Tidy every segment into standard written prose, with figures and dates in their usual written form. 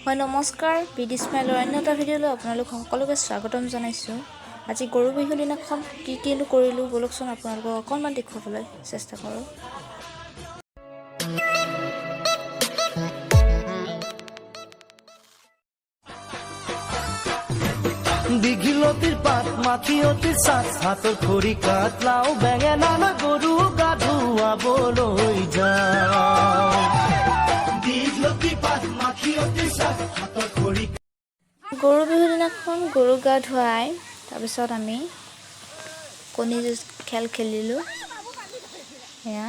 হয় নমস্কাৰ বিডি স্মাইলৰ অন্য এটা ভিডিঅ'লৈ আপোনালোক সকলোকে স্বাগতম জনাইছোঁ। আজি গৰু বিহুৰ দিনাখন কিনো কৰিলোঁ বলকচোন আপোনালোকক অকণমান দেখুৱাবলৈ চেষ্টা কৰোঁ। দীঘিলতিৰ পাত মাখিয়তিৰ চাট হাতৰ খৰি কাঠ লাও বেঙেনা গৰু গা ধুৱাবলৈ যাওঁ। দীঘলতিৰ পাত মাখিয়তিৰ চাট হাতৰ খৰি। গৰু বিহুৰ দিনাখন গৰু গা ধুৱাই তাৰপিছত আমি কণী যুঁজ খেল খেলিলোঁ। এয়া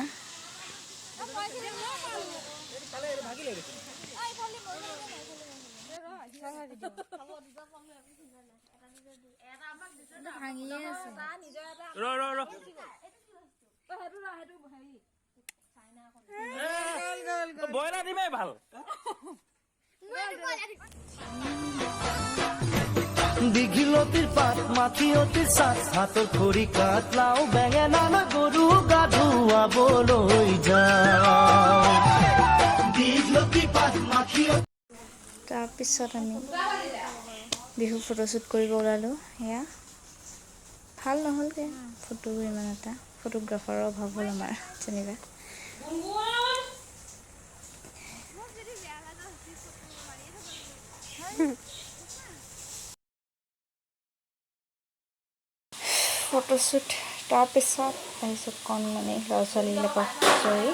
দীঘিলতিৰ পাত মাখিয়তিৰ চাট হাতৰ খৰি কাঠ লাও বেঙেনা গৰু গা ধুৱাবলৈ যাওঁ। দীঘলতিৰ পাত মাখিয়তি। তাৰপিছত আমি বিহু ফটোশ্বুট কৰিব ওলালোঁ। সেয়া ভাল নহ'লগৈ ফটো, ইমান এটা ফটোগ্ৰাফাৰৰ অভাৱ হ'ল আমাৰ যেনিবা। ফটোশ্বুট তাৰপিছত আহিছোঁ কণমানি ল'ৰা ছোৱালীবিলাকক আজৰি।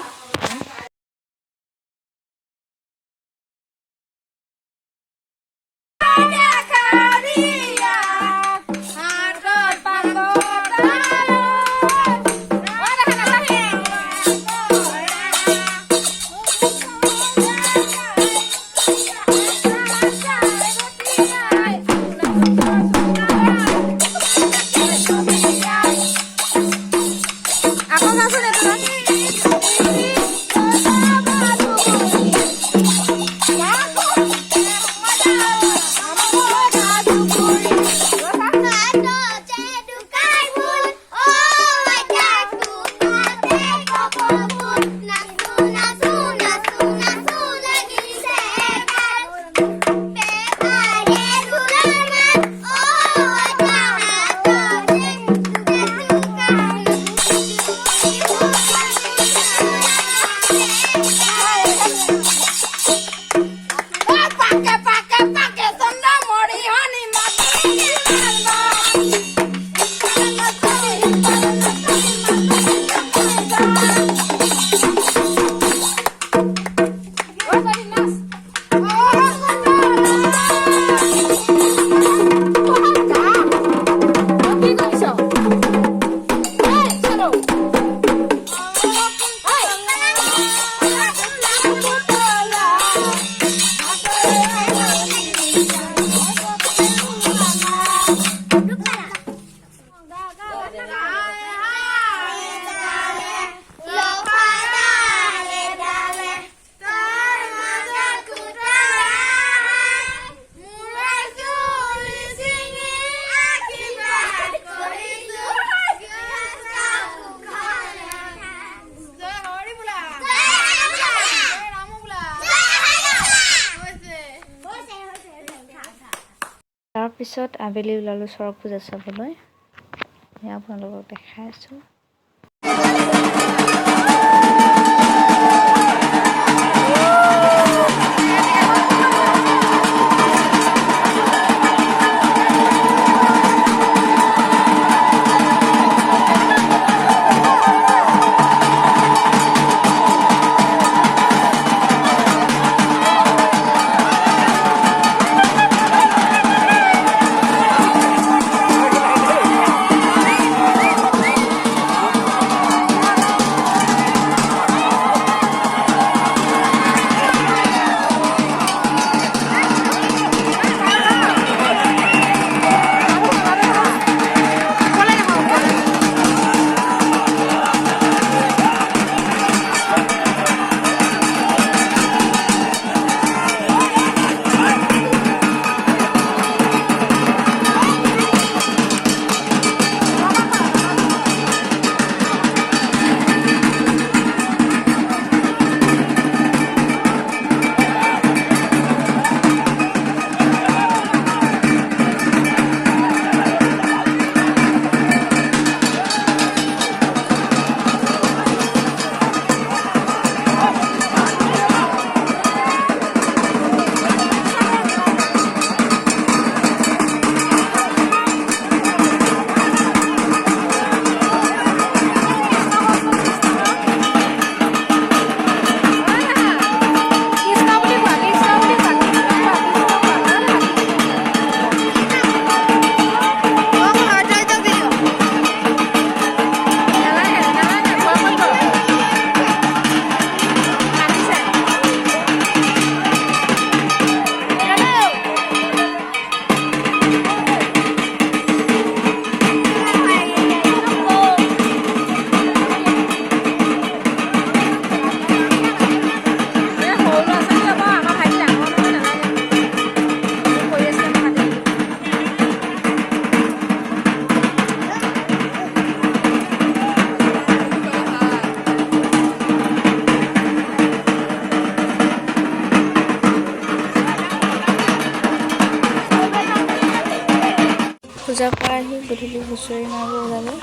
তাৰপিছত আবেলি ওলালোঁ চৰক পূজা চাবলৈ। আপোনালোকক দেখাই আছোঁ। পূজাৰ পৰা আহি গধূলি হুঁচৰি মাৰিব ওলালোঁ।